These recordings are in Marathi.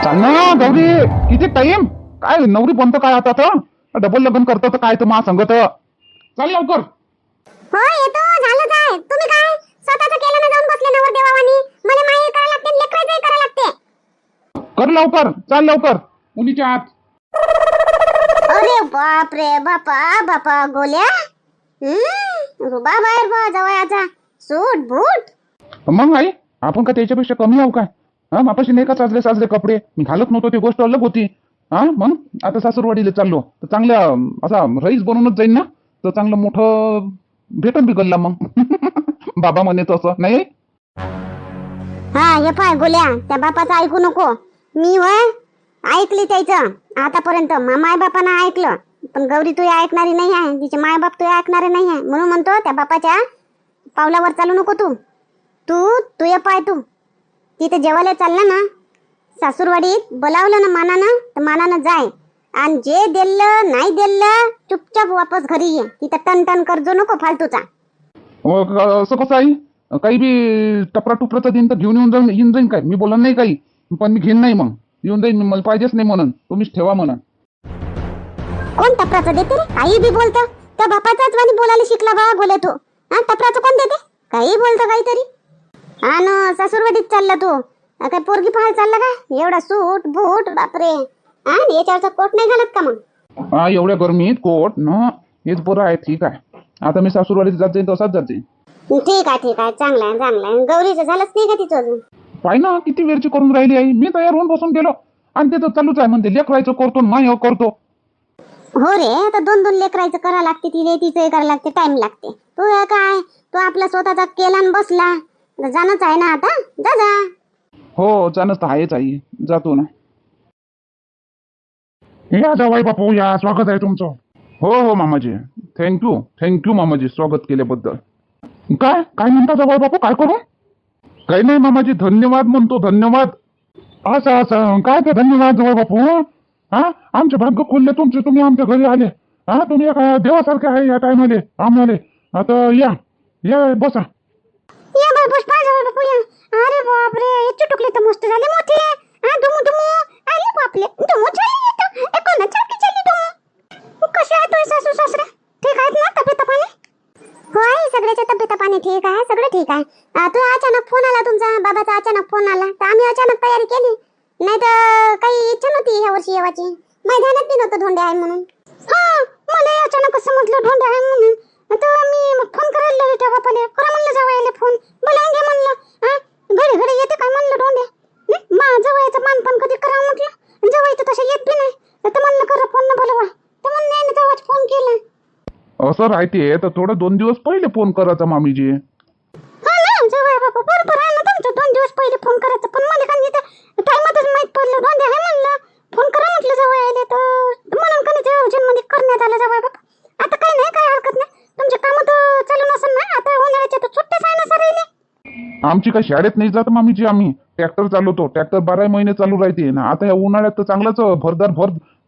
चाल ना गौरी. किती टाइम काय नवरी बनतो काय आता तर डबल लग्न करतो तर काय तर मा सांगत चाल लवकर. हो येतो झालं काय तुम्ही काय स्वतःच केलं ना जाऊन बसले नवर देवावानी मला माहेर करायला लागते लेकरायचंही करायला लागते कर लवकर चाल लवकर मुलीच्या आत. अरे बाप रे बापा बापा गोल्या रुबा बाहेर बा जवळचा सूट बूट. मग आई आपण का त्याच्यापेक्षा कमी आहो काय? हा मापाशी नाही का साजरे साजरे कपडे मी घालत नव्हतो ती गोष्ट अलग होती. हा मग आता सासूरवाडीला चाललो तर चांगल्या असा रईस बनवूनच जाईन ना तर चांगलं मोठं भेटून बिघडला मग बाबा म्हणे तसं नाही. हा हे पाय गोल्या त्या बापाचं ऐकू नको. मी वय ऐकली त्याचं आतापर्यंत माय बापानं ऐकलं पण गौरी तू ऐकणारी नाही आहे. तिचे माय बाप तू ऐकणारे नाही आहे म्हणून म्हणतो त्या बापाच्या पावलावर चालू नको तू तू ये पाय तू तिथे जेवायला चालला ना सासूरवाडीत बोलावलं ना मानानं तर मानानं जाय आणि जे दिलं नाही दिलं चुपचाप वापस घरी ये. तिथं टन टन करजो नको फालतूचा. असं कसं आई काही बी टपरा टुपराचं दिन तर घेऊन येऊन जाईन काय मी बोलत नाही काही पण मी घेईन नाही मग येऊन जाईन मला पाहिजेच नाही म्हणून तुम्हीच ठेवा म्हणा. कोण टपराचं देते रे काही बी बोलतं त्या बापाचाच वाणी बोलायला शिकला बा बोले तू. हा टपराचं कोण देते काही बोलतं काहीतरी. हा ना सासूरवाडीत चालला तू काय पोरगी पाहायला चालला का एवढा सूट बूट बापरे. हा याच्यावरचा कोट नाही घालत का मग? हा एवढ्या गरमीत कोट न हेच बरं आहे. ठीक आहे आता मी सासूरवाडीत जात जाईन तसाच जात जाईन. ठीक आहे चांगला आहे गौरीचं झालंच नाही का तिचं अजून? पाय ना किती वेळची करून राहिली आई मी तयार होऊन बसून गेलो आणि ते तर चालूच आहे म्हणते लेकरायचं करतो माय करतो. हो रे आता दोन दोन लेकरायचं करा लागते तिचं करायला लागते टाइम लागते. तू काय तू आपला स्वतःचा केला आणि बसला जाणंच आहे ना आता जा. हो जाणंच तर आहेच आई जातो ना. या जावाई बापू या स्वागत आहे तुमचं. हो हो मामाजी थँक्यू मामाजी स्वागत केल्याबद्दल. काय काय म्हणता जावाई बापू काय करू? काही नाही मामाजी धन्यवाद म्हणतो धन्यवाद. असं काय ते धन्यवाद जावाई बापू. हा आमचे भाग्य खुलले तुमचे तुम्ही आमच्या घरी आले. हा तुम्ही एका देवासारखे आहे या टायमाले आम्हाला. आता या बसा. या बाय पुष्पा जाऊ बापू या. अरे बाप रे इतके टुकले तर मस्त झाले मोठे. हा दुमू अरे बापले दुमू झाली येतो कोणासारखी झाली दुमू. कसे आहे तुझे सासू सासरे ठीक आहेत ना तब्येत पाणी? होय सगळ्याच्या तब्येत पाणी ठीक आहे सगळं ठीक आहे. तू अचानक फोन आला तुमचा बाबाचा अचानक फोन आला तर आम्ही अचानक तयारी केली नाही तर काही इच्छा नव्हती ह्या वर्षी येवाची. मैदानात बी नव्हतं धोंडे आहे म्हणून. हा मला अचानक समजलं धोंडे आहे म्हणून तर मी फोन करायला लागले त्या बापाले करा म्हणलं जावयाले फोन बोलावून घे म्हणलं. घडी घडी येते काय म्हणलं धोंडे मा जवळचं मानपण कधी करा म्हटलं जवळचं तसं येत बी नाही तर म्हणलं करा फोन न बोलवा तर म्हणून जवळच फोन केला. असं राहते तर थोडं 2 दिवस पहिले फोन करायचा मामीजी. हा ना जवळ बाबा बरोबर आहे ना तुमचं 2 दिवस पहिले फोन करायचं पण मला काही टाइमातच माहित पडलं धोंडे आहे म्हणलं फोन करा म्हटलं जवळ आले तर म्हणून कधी जन्मदिन करण्यात आलं जवळ बाबा. आता काही नाही काय हरकत नाही तुमचे काम तर चालू नसेल ना आता उन्हाळ्याच्या तर सुट्ट्याच आहे ना सरायले. आमची काही शाळेत नाही जात मामीजी आम्ही ट्रॅक्टर चालवतो ट्रॅक्टर 12 महिने चालू राहते ना. आता या उन्हाळ्यात तर चांगलाच भरदार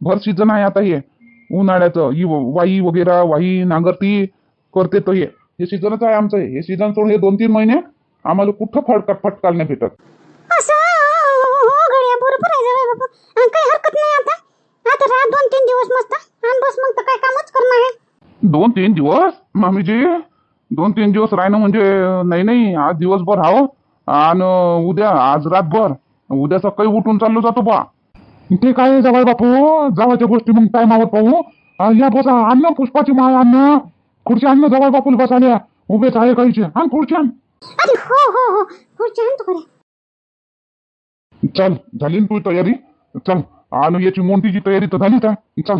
भर सीझन आहे आता हे उन्हाळ्याचं ही वाही वगैरे वाही नांगरती करते तो हे सीझनच आहे आमचं. हे सीझन सोडून हे 2-3 महिने आम्हाला कुठं फटकाल नाही भेटत. असं हो गड्या बरोबर आहे जवळ बाबा काही हरकत नाही आता रात 2-3 दिवस मस्त आणि बस मग तर काय कामच करणार आहे. 2-3 दिवस मामीजी 2-3 दिवस राहणं म्हणजे नाही आज दिवसभर राहावं आणि उद्या आज रातभर उद्या सकाळी उठून चाललो जातो बा. ते काय जवळ बापू जावाच्या गोष्टी मग टायमावर पाहू. या बसा अन्न पुष्पाची माळ अन्न खुर्ची अन्न जवळ बापूला बसाल्या उभेच आहे काहीचे आण खुर्ची आण. अरे हो खुर्ची आण तू चल झाली ना तू तयारी चल आणि याची मोंटीची तयारी तर झाली का चल.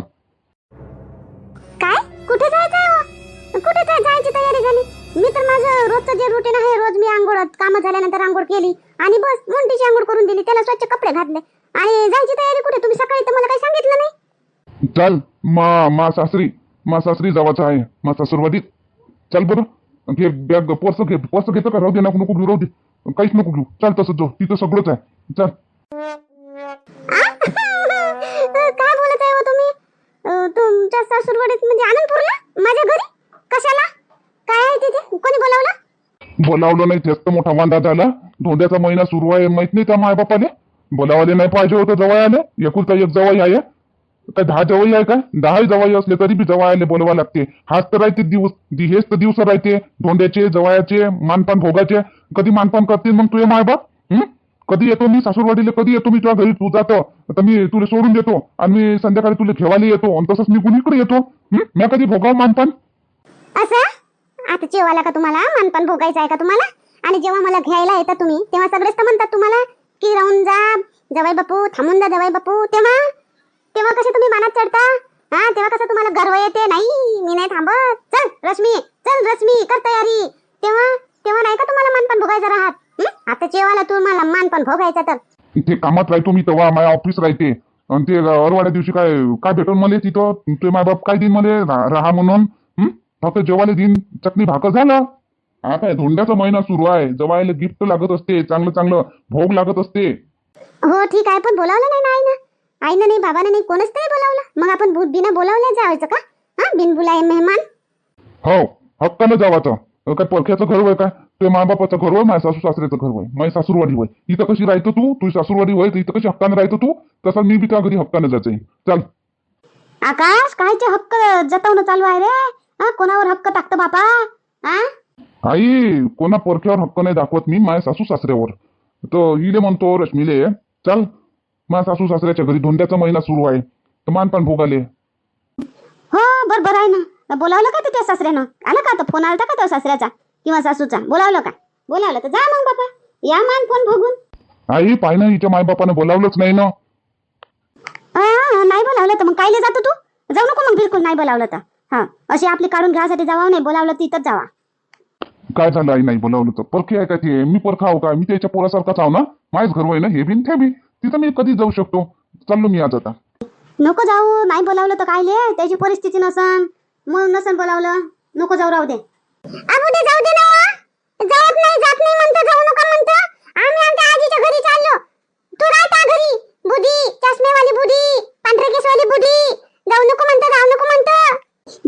काय कुठे जायचं कुठे जायची तयारी झाली? मी तर माझं रोजचं जे रुटीन आहे रोज मी आंघोळ कामं झाल्यानंतर आंघोळ केली आणि बस मोंटीची आंघोळ करून दिली त्याला स्वच्छ कपडे घातले आणि जायची तयारी कुठे? तुम्ही सकाळी तर मला काही सांगितलं नाही. चल मा सासरी जावाचं आहे मा सासूरवाडीत. चल बरं घे बॅग पर्स घेतो का राहू दे नको घेऊ राहू दे काहीच नको घेऊ चल तसं जाऊ तिथं सगळंच आहे चल. काय बोलत आहे हो तुम्ही? तुमच्या सासूरवाडीत म्हणजे आनंदपूरला माझ्या घरी कशाला काय आहे तिथे कोणी बोलावलं? बोलावलं नाही तेच तर मोठा वांदा झाला. धोंड्याचा महिना सुरू आहे माहित नाही त्या मायबापाने बोलावाले नाही पाहिजे होतं जवळ एकुलता एक जवळ आहे काय 10 जवळ आहे का 10 जवळ असले तरी बी जवळ बोलवा लागते हाच तर राहते दिवस हेच तर दिवस राहते धोंड्याचे जवळचे मानपान भोगाचे कधी मानपान करतील मग तुझे मायबाप कधी येतो मी सासूरवाडीला कधी येतो मी तुझ्या घरी तू जातो तर मी तुला सोडून देतो आणि मी संध्याकाळी तुला घेवायला येतो आणि तसंच मी कुणीकडे येतो मी कधी भोगाव मानपान असं आता जेवायला का तुम्हाला मानपान भोगायचं आहे का तुम्हाला आणि जेव्हा मला घ्यायला येता तुम्ही तेव्हा सगळेच तर म्हणतात तुम्हाला की राहून जा जवाई बापू थांबून जा जवाई बापू तेव्हा तेव्हा कसे तुम्ही मानात चढता हा तेव्हा कसं तुम्हाला गर्व येते नाही मी नाही थांबत चल रश्मी कर तयारी तेव्हा तेव्हा नाही का तुम्हाला मानपान भोगायचं राहत आता जेवायला तुम्हाला मानपान भोगायचं तर ते कामात राहतो मी तेव्हा माझ्या ऑफिस राहते आणि ते अरवाड्या दिवशी काय काय भेटून मला तिथं ते मायबाप काय दिन मला राहा म्हणून फक्त जेवायला दिन चटणी भाकर झालं आता धोंड्याचा महिना सुरू आहे जवायला गिफ्ट लागत असते चांगलं चांगलं भोग लागत असते हो ठीक आहे पण बोलावलं नाही ना आईनं नाही बाबानं नाही कोणच नाही बोलावलं मग आपण बिना बोलावल्या जायचं का हा बिन बुलाय मेहमान हो हक्कानं जावाचं काय परख्याचं घर होय काय ते मायबापाचं घर होय माझ्या सासू सासऱ्याचं घर होय माझी सासूरवाडी होय इथं कशी राहतो तू तुझी सासूरवाडी होय इथं कशी हक्कानं राहतो तू तसा मी बी त्या घरी हक्कानं जायचंय चल आकाश कायचे हक्क जतवणं चालू आहे रे हा कोणावर हक्क टाकतो बापा हा आई कोणा परख्यावर हक्क नाही दाखवत मी माझ्या सासू सासऱ्यावर तर हिले म्हणतो रश्मीले चल माझ्या सासू सासऱ्याच्या घरी धोंड्याचा महिना सुरू आहे तर मानपान भोगाले हो बरोबर आहे ना बोलावलं का त्या सासऱ्यानं आला का आता फोन आला का त्या सासऱ्याचा किंवा सासूचा बोलावलं का बोलावलं तर जा मग बापा या मान फोन भोगून आई पाय ना हिच्या मायबापाने बोलावलंच नाही ना नाही बोलावलं तर मग कायले जातो तू जाऊ नको मग बिलकुल नाही बोलावलं तर हा अशी आपली काढून घ्यासाठी जावा नाही बोलावलं तिथंच जावा काय झालं आई नाही बोलावलं तर परखी आहे का ते मी परखा आहो का मी त्याच्या पोरासारखाच आहो ना माझ्याच घर होय ना हे बिन ते बी तिथं मी कधी जाऊ शकतो चाललो मी आज आता नको जाऊ नाही बोलावलं तर कायले त्याची परिस्थिती नसन म्हणून नसन बोलावलं नको जाऊ राहू दे अबू दे जाऊ दे ना जात नाही म्हणतो जाऊ नका म्हणतो आम्ही आमच्या आजीच्या घरी चाललो तू राहता घरी बुधी चष्मेवाली बुधी पांढरे केसवाली बुधी जाऊ नको म्हणतो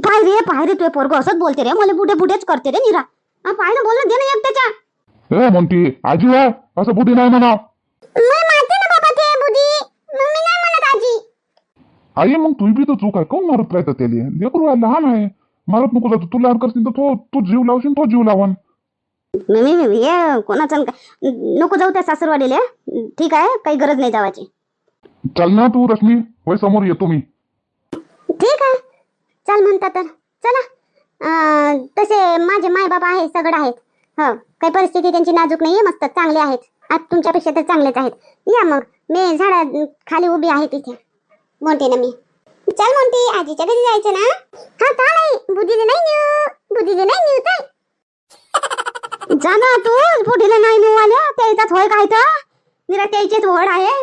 पाय रे तुझे पोरगं असंच बोलते रे मला बुढेच करते रे निरा पाय ना बोलणं दे ना एक त्याच्या म्हणती आजी आहे असं बुद्धी नाही म्हणा मी मारते ना बाबा ते बुधी मग मी नाही म्हणत आजी आई मग तू बी तर चूक आहे कोण मारत राहतं त्याला लेकरू आहे लहान आहे मारत नको जातो तू लाड करशील तर तू जीव लावशील तो जीव लावण मी कोणाचं नको जाऊ त्या सासरवाडीला ठीक आहे काही गरज नाही जावाची चल ना तू रश्मी होय समोर येतो मी ठीक आहे चल म्हणता तर चला तसे माझे माय बाबा आहेत सगळं आहेत हो काही परिस्थिती त्यांची नाजूक नाहीये मस्त चांगले आहेत आज तुमच्यापेक्षा तर चांगलेच आहेत या मग मी झाडा खाली उभी आहे तिथे म्हणते ना मी चल म्हणते आजीच्या घरी जायचं ना हा का नाही बुद्धीले नाही नेऊ काय जा ना तू बुद्धीले नाही नेऊ आल्या त्याच्यात होय काय तर निरा त्याचीच वड आहे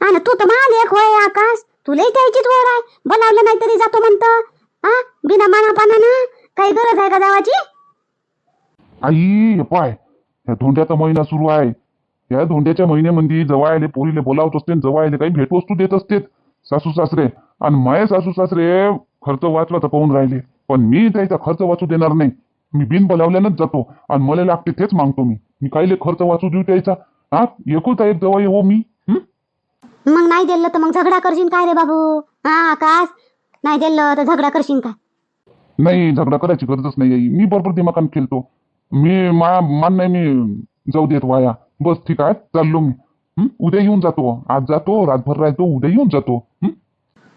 हा ना तू तर मला एक होय आकाश तुलाही त्याचीच वड आहे बोलावलं नाही तरी जातो म्हणतं हा बिना मानापानानं काही गरज आहे का जावाची आई पाय या धोंड्याचा महिना सुरू आहे या धोंड्याच्या महिन्यामध्ये जवायले पोरीले बोलावत असते जवायले काही भेटवस्तू देत असते सासू सासरे आणि माये सासू सासरे खर्च वाचला तर पाहून राहिले पण मी त्याचा खर्च वाचू देणार नाही मी बिन बोलावल्यानंच जातो आणि मला लागते तेच मागतो मी काहीले खर्च वाचू देऊ त्याचा हा एकुलता एक जवाई हो मी मग नाही दिलं तर मग झगडा करशील काय रे बाबू हा आकाश नाही दिलं तर झगडा करशील काय नाही झगडा करायची गरजच नाही आई मी बरोबर दिमाखान खेळतो मी मान नाही मी जाऊ देत वाया बस ठीक आहे चाललो मी उद्या येऊन जातो आज जातो रातभर राहतो उद्या येऊन जातो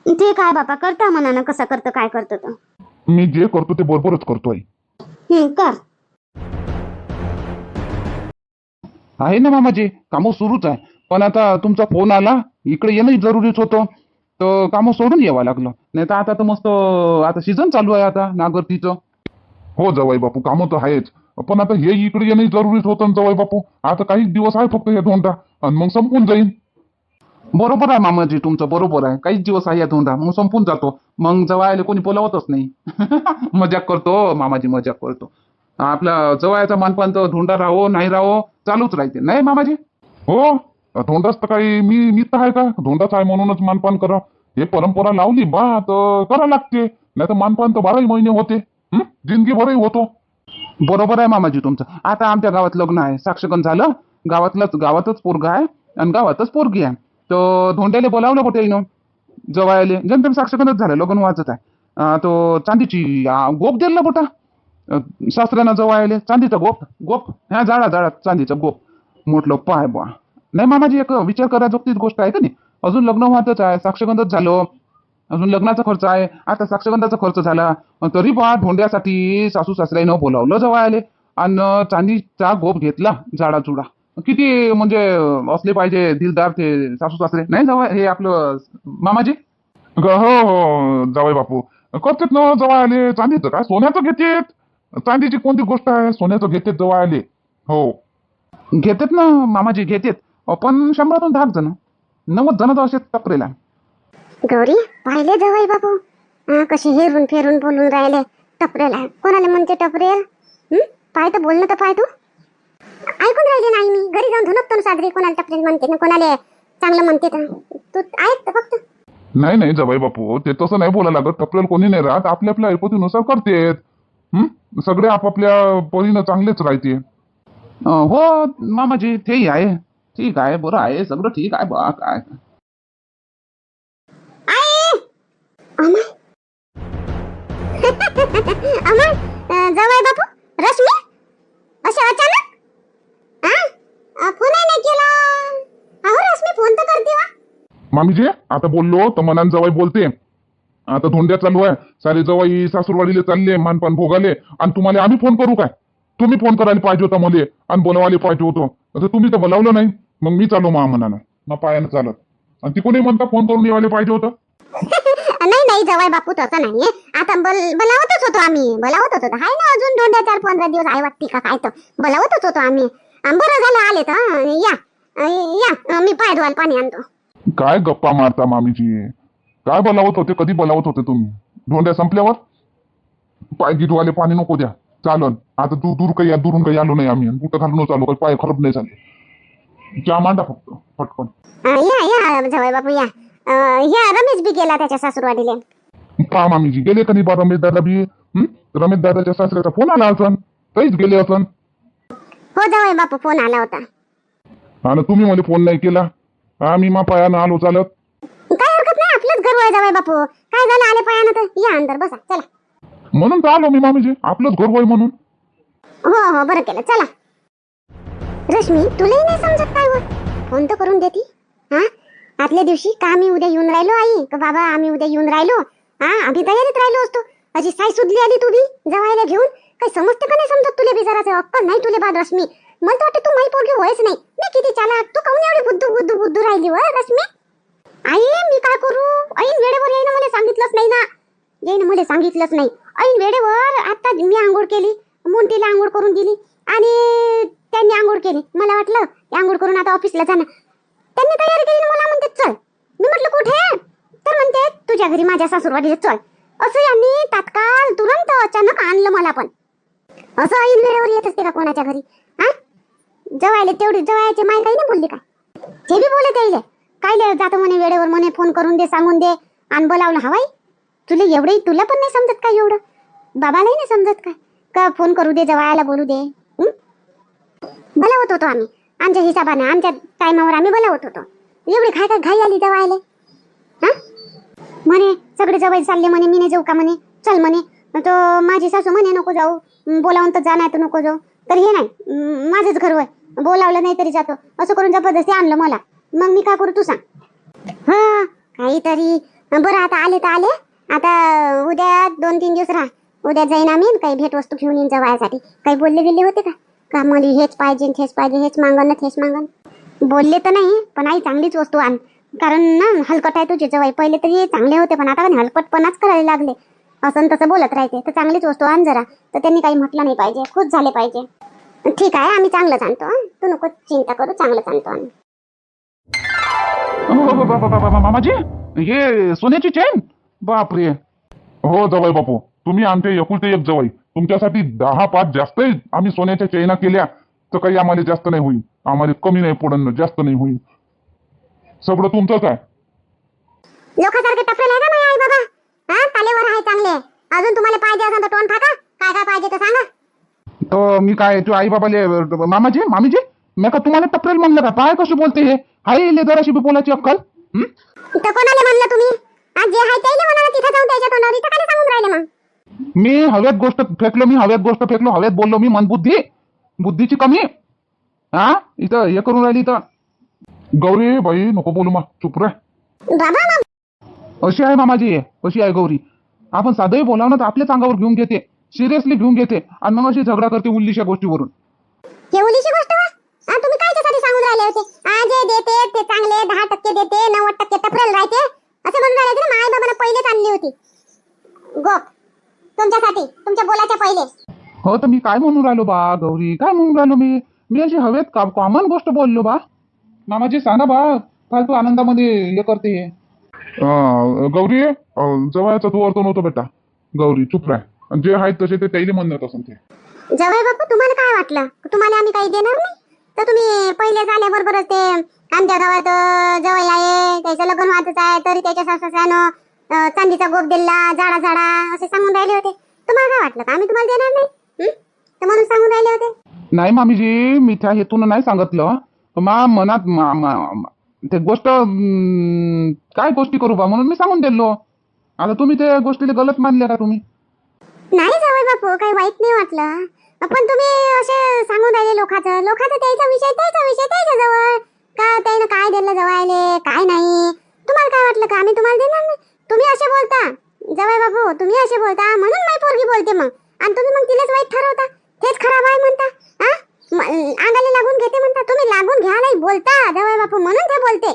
ठीक आहे बाबा करता म्हणा कसं करतं काय करतं तर मी जे करतो ते बरोबरच करतो आई कर आहे ना मामाजी कामं सुरूच आहे पण आता तुमचा फोन आला इकडे येणं जरुरीच होतं तर कामं सोडून यावं लागलं नाही तर आता तर मस्त आता सीझन चालू आहे आता नागरतीचं हो जवाई बापू कामं तर आहेच पण आता हे इकडे येणं जरुरीच होतं ना जवाई बापू आता काही दिवस आहे फक्त हे धोंडा आणि मग संपून जाईल बरोबर आहे मामाजी तुमचं बरोबर आहे काहीच दिवस आहे या धोंडा मग संपून जातो मग जवायला कोणी बोलावतच नाही मजाक करतो मामाजी मजाक करतो आपला जवायचा मानपान तर धोंडा राहो नाही राहो चालूच राहते नाही मामाजी हो धोंडाच तर काही मी तर आहे का धोंडाच आहे म्हणूनच मानपान करा हे परंपरा लावली बा तर करा लागते नाही तर मानपान तर 12 महिने होते जिंदगी भरही होतो बरोबर आहे मामाजी तुमचं आता आमच्या गावात लग्न आहे साक्षगंध झालं गावातच पोरगा आहे आणि गावातच पोरगी आहे. तर धोंड्याला बोलावलं होतं येईन जवायले जनतेम साक्षगंधच झालं लग्न वाचत आहे. तो चांदीची गोप दिला बोटा सासऱ्यानं जवायले चांदीचा गोप गोप ह्या जाळा चांदीचा गोप. म्हटलं पाय बा नाही मामाजी एक विचार करायची गोष्ट आहे का नाही. अजून लग्न व्हायचंच आहे साक्षगंधच झालं. अजून लग्नाचा खर्च आहे आता साक्षगंधाचा खर्च झाला तरी बा धोंड्यासाठी सासू सासऱ्यानं बोलावलं जवायले आणि चांदीचा गोप घेतला जाडाचुडा. किती म्हणजे असले पाहिजे दिलदार ते सासू सासरे नाही जावा हे आपलं मामाजी. हो हो जावई बापू करतेत ना जवायले चांदीचं काय सोन्याचं घेतेत. चांदीची कोणती गोष्ट आहे सोन्याचं घेतेत जवायले. हो घेतेत ना मामाजी घेतेत. पण 100तून 10 जण 90 जण तर असे टपरेला. गौरी पाहिले जवाई बापू कसे हेरून फेरून बोलून राहिले. टपरेला कोणाला म्हणते टपरेल? पाय तर बोल ना तर पाय तू ऐकून राहिले नाही मी. घरी जाऊन धुनकतो ना साजरी कोणाला टपरेल म्हणते ना कोणाला चांगलं म्हणते तर तू ऐक तर फक्त. नाही नाही जवाई बापू ते तसं नाही बोलायला लागत. टपरेल कोणी नाही राहत आपल्या आपल्या ऐपतीनुसार करतेत. सगळे आपापल्या परीनं चांगलेच राहते. हो मामाजी तेही आहे ठीक आहे बरं आहे सगळं ठीक आहे बा काय. अमर अमर जवाई बापू रश्मी असे अचानक फोन नाही केला. अहो रश्मी फोन तर करते वा. मामीजी आता बोललो तर मनान जवाई बोलते. आता धोंड्या चालू आहे सारे जवाई सासूरवाडीले चालले मानपान भोगाले आणि तुम्हाला आम्ही फोन करू काय. तुम्ही फोन करायला पाहिजे होता मला आणि बोलवायला पाहिजे होतो. आता तुम्ही तर बोलावलं नाही मग मी चालू मनानं मग पायानं चालत आणि तिकडे म्हणता फोन करून येवायला पाहिजे होतं. नाही नाही जवाई बापू तसं नाहीये. आता बोलावतच होतो आम्ही बोलावतच होतो हाय ना अजून 2-4-15 दिवस आहे वाटते का काय तर बोलावतच होतो आम्ही. बरं झालं आले तर या मी पाय धुवायला पाणी आणतो. काय गप्पा मारता मामीजी काय बोलावत होते कधी बोलावत होते तुम्ही. धोंड्या संपल्यावर पाय गिटवाले पाणी नको द्या चालन. आता दुरून काही आलो नाही आम्ही कुठं घालून चालू काही पाय खराब नाही झाले. चहा मांडा फक्त पटकन. या जवाई बापू या रमेश बी गेला त्याच्या सासूरवाडीला. पहा मामीजी गेले का नाही बा रमेश दादा बी. रमेश दादाच्या सासऱ्याचा फोन आला असन तरीच गेले असन. हो जवाई बापू फोन आला होता. आणि तुम्ही मला फोन नाही केला. आम्ही मा पायानं आलो चालत. काय हरकत नाही आपलंच घर आहे जवाई बापू. काय झालं आले पायानं तर या अंदर बसा चला. म्हणून तर आलो मी मामीजी आपलंच घर होय म्हणून. हो बरं केलं चला. रश्मी तुलाही नाही समजत काय वर फोन तर करून देती. आदल्या दिवशी का आम्ही उद्या येऊन राहिलो आई का बाबा आम्ही उद्या येऊन राहिलो. आम्ही तयारीत राहिलो असतो. अजी साई सुधली आली तू बी जवायला घेऊन. काही समजते का नाही समजत तुले बी जराचं अक्कल नाही तुले बाद रश्मी. मला तर वाटतं तू माही पोरगी होयच नाही. मी किती चालाक तू काऊन एवढी बुद्धू राहिली व रश्मी. आई मी काय करू ऐन वेळेवर येईन मला सांगितलंच नाही ना. येईन मला सांगितलंच नाही ऐन वेळेवर. आता मी आंघोळ केली मुंटीला आंघोळ करून दिली आणि त्यांनी आंघोळ केली. मला वाटलं आंघोळ करून आता ऑफिसला जाणार. त्यांनी तयारी केली मला म्हणते चल. मी म्हटलं कुठे तर म्हणते तुझ्या घरी माझ्या सासूरवाडीला चल. असं यांनी तात्काळ तुरंत अचानक आणलं मला. पण असं ऐन वेळेवर येत असते का कोणाच्या घरी. जवायले तेवढी जवायचे माय काही नाही बोलली काय. ते बी बोलत यायले काय जातो म्हणे वेळेवर म्हणे फोन करून दे सांगून दे आणि बोलावलं हवाई. तुला पण नाही समजत काय एवढं. बाबालाही नाही समजत काय का फोन करू दे जवायला बोलू दे. बोलावत होतो आम्ही आमच्या हिसाबाने आमच्या टायमावर आम्ही बोलावत होतो. एवढी काय घाई आली जवायले. म्हणे सगळे जवळ चालले म्हणे मी नाही जाऊ का म्हणे चल म्हणे. तो माझी सासू म्हणे नको जाऊ बोलावून तर जा नाही तर नको जाऊ. तर हे नाही माझंच घर होय बोलावलं नाही तरी जातो असं करून जबरदस्ती आणलं मला. मग मी काय करू तू सांग. काहीतरी बरं आता आले तर आले. आता उद्या 2-3 दिवस राहा. उद्या जाईन आम्ही काही भेट वस्तू घेऊन येईन जवायसाठी. काही बोलले बिल्ले होते का मला हेच पाहिजे हेच मागन. बोलले तर नाही पण आई चांगलीच वस्तू आण. कारण ना हलकट आहे तुझे जवाई. पहिले तरी चांगले होते पण आता हलकटपणाच करायला लागले. असं तसं बोलत राहते तर चांगलीच वस्तू आण जरा. तर त्यांनी काही म्हटलं नाही पाहिजे खुश झाले पाहिजे. ठीक आहे आम्ही चांगलंच आणतो. तू नको चिंता करू चांगलंच आणतो आम्ही. मामाजी हे सोन्याची चेन बापरे. हो जवाई बापू तुम्ही आमचे एकुलते एक जवाई. तुमच्यासाठी 10-5 जास्त आम्ही सोन्याच्या चैना केल्या तर काही आम्हाला जास्त नाही होईल. आम्हाला कमी नाही पडणं जास्त नाही होईल. सगळं तुमचंच आहे. लोकांसारखे टपले का नाही आई बाबा. तालेवर आहे चांगले. अजून तुम्हाला पाहिजे असेल तर टोन टाका काय काय पाहिजे तर सांगा. तर मी काय तू आई बाबाले मामीजी मी का तुम्हाला टपरेल म्हणलं का? पाय कशी बोलते हे? हाय इले जराशी बी बोलायची अक्कल. तर कोणाला म्हणलं तुम्ही? आज जे आहे त्याला म्हणा तिथं जाऊन त्याच्या तोंडावर इथं काय सांगून राहिले मग? मी हव्यात गोष्ट फेकलो, हव्यात बोललो मी. मन बुद्धीची कमी. हा इथं हे करून राहिली इथं. गौरी बाई नको बोलू मग, चुप रे. बाबा मग अशी आहे मामाजी, अशी आहे गौरी. आपण साधंही बोलावं ना तर आपल्याच अंगावर घेऊन घेते, सिरियसली घेऊन घेते आणि मग अशी झगडा करते उल्लीच्या गोष्टीवरून. केवलीची गोष्ट वा? तुम्ही कायच्यासाठी सांगून राहिले होते? जे देते ते चांगले 10% देते, 90% टपरेल राहते असं म्हणून राहिले होते ना. आई बाबांना पहिलेच आणली होती गोप तुमच्यासाठी, तुमच्या बोलाच्या पहिले. हो तर मी काय म्हणून राहिलो बा गौरी, काय म्हणून राहिलो मी अशी हवेत कॉमन गोष्ट बोललो बा. मामाजी सांगा बा, फालतू आनंदामध्ये हे करते. गौरी जवळचा तू अर्थ नव्हतं बेटा. गौरी चुप राह, जे आहेत तसे ते त्याला म्हणत असं ते. जवाई बापू तुम्हाला काय वाटलं? तुम्हाला आम्ही काही देणार नाही? तर तुम्ही पहिले झाल्याबरोबरच ते आमच्या गावात जवळ आहे, त्याचं लग्न व्हायचं आहे, तरी त्याच्या सासऱ्यानं चांदीचा गोप दिला, झाडा झाडा असे सांगून राहिले होते. तुम्हाला काय वाटलं का आम्ही तुम्हाला देणार नाही? तर म्हणून सांगून राहिले होते. नाही मामीजी, मी त्या हेतून नाही सांगितलं. मनात ते गोष्ट काय गोष्टी करू बा म्हणून मी सांगून दिलो. आता तुम्ही त्या गोष्टीला गलत मानले का तुम्ही? नाही जवाई बापू, काही वाईट नाही वाटलं. पण तुम्ही असे सांगून राहिले लोकांचं त्याचा विषय त्याच्या जवळ का त्यानं काय दिलं जवायले काय नाही. तुम्हाला काय वाटलं का आम्ही तुम्हाला देणार नाही? तुम्ही असे बोलता जवाई बापू, तुम्ही असे बोलता म्हणून माझी पोरगी बोलते मग. आणि तुम्ही मग तिलाच वाईट ठरवता, तेच खराब आहे म्हणता. अंगाला लागून घेते म्हणता. तुम्ही लागून घ्या नाही बोलता जवाई बापू, म्हणून ते बोलते.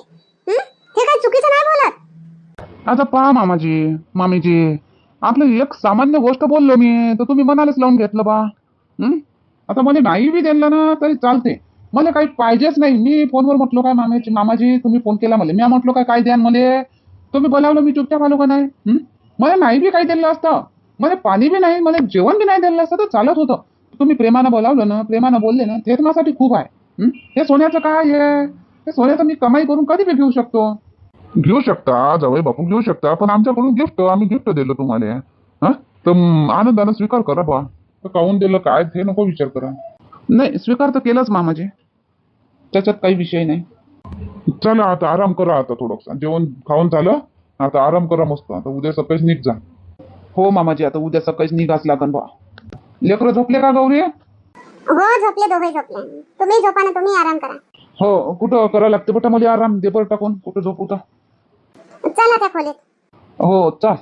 हे काही चुकीचं नाही बोलत. आता पहा मामीजी, आपलं एक सामान्य गोष्ट बोललो मी, तर तुम्ही मनालाच लावून घेतलं बा. आता मला नाही बी दिलं ना तरी चालते, मला काही पाहिजेच नाही. मी फोनवर म्हटलो काय मामाजी तुम्ही फोन केला मला, मी म्हटलो काय द्या मला, तुम्ही बोलावलं मी चुपचाप आलो का नाही? मला नाही बी काही दिलं असतं, मला पाणी बी नाही, मला जेवण बी नाही दिलं असतं तर चालत होतं. तुम्ही प्रेमानं बोलावलं ना, प्रेमानं बोलले ना, तेच माझ्यासाठी खूप आहे. हे सोन्याचं काय आहे? हे सोन्याचं मी कमाई करून कधी बी घेऊ शकतो. घेऊ शकता जावई बापू, घेऊ शकता, पण आमच्याकडून गिफ्ट, आम्ही गिफ्ट दिलं तुम्हाला. हा तर आनंदानं स्वीकार करा बा. काहून दिलं काय हे नको विचार करा. नाही स्वीकार तर केलाच मामाजी, त्याच्यात काही विषय नाही. चला आता आराम करा, आता थोडंसं जेवण खाऊन झालं, आता आराम करा मस्त. आता उद्या सकाळीच निघ जा. हो मामाजी, आता उद्या सकाळीच निघाच लागन बा. लेकरं झोपले का गौरी? हो झोपले, दोघे झोपले. तुम्ही झोपा ना, तुम्ही आराम करा. हो कुठं करा लागते बेटा मला आराम, दे बरं टाकून कुठं झोपू तर. चला त्या खोलीत. हो चाल.